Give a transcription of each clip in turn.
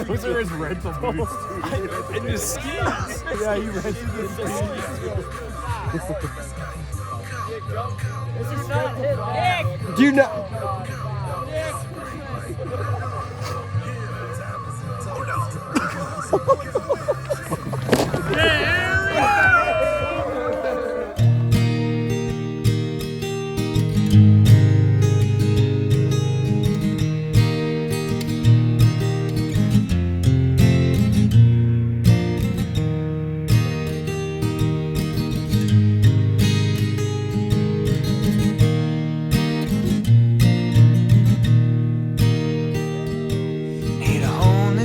Those are his rental boots. And his skis. Yeah, he rented his skis. Do you know?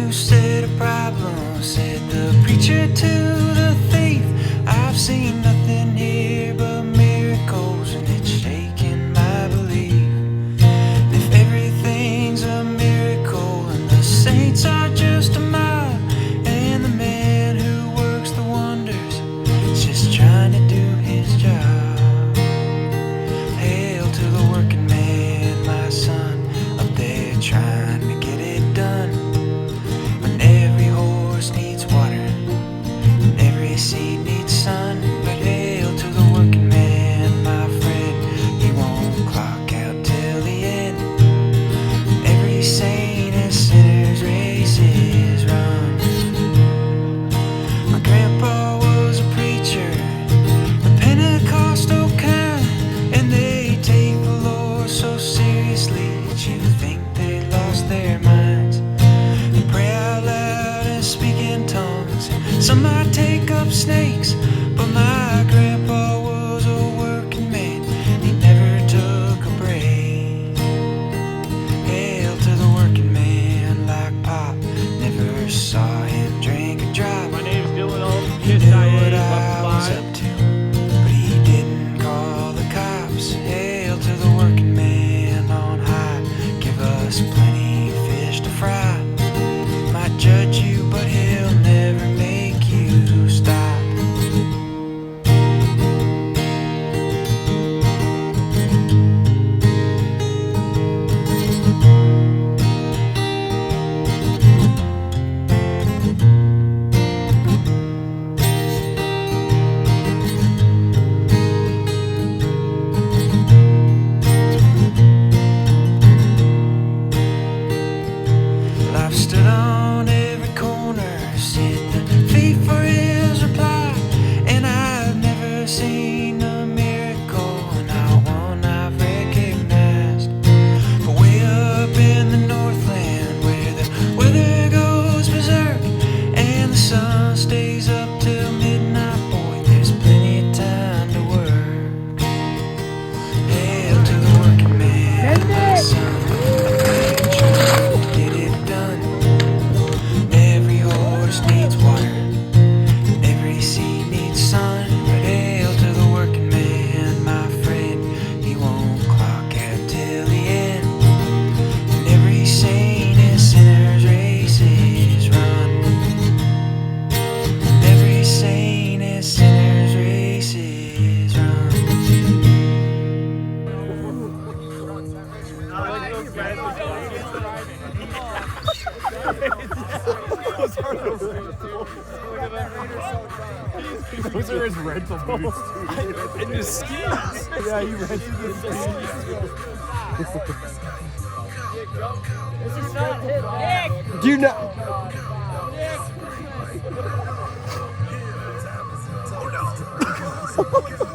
Set of problems, said the preacher to the thief. I've seen nothing here but miracles, and it's shaking my belief. If everything's a miracle and the saints are just a mob, and the man who works the wonders is just trying to do his job. Hail to the working man, my son, up there trying to get it done. Needs water, and every seed needs sun. But hail to the working man, my friend, he won't clock out till the end. Every saint and sinner's race is run. My grandpa was a preacher, the Pentecostal kind, and they take the Lord so seriously that you think they lost their minds. They pray out loud and speak in tongues. Some might take up snakes, but my grandpa was a working man. He never took a break. Hail to the working man, like Pop. Never saw him drink a drop. My name's Dylan. He knew what I was up to, but he didn't call the cops. Hail to the working man on high. Give us plenty fish to fry. Might judge you, but he'll never make you stop. Life stood on every corner, said the thief for his reply. And I've never seen a miracle, not one I've recognized. But way up in the Northland, where the weather goes berserk and the sun stays up till midnight, boy, there's plenty of time to work. Hail to the working man, my son, get it done. Every horse needs water, and every seed needs sun. But hail to the working man, my friend, he won't clock out till the end. And every saint and sinner's race is run. And every saint and sinner's race is run. Those are his rental boots. And his skis. Yeah, he rented his skis. Do you know? Oh no.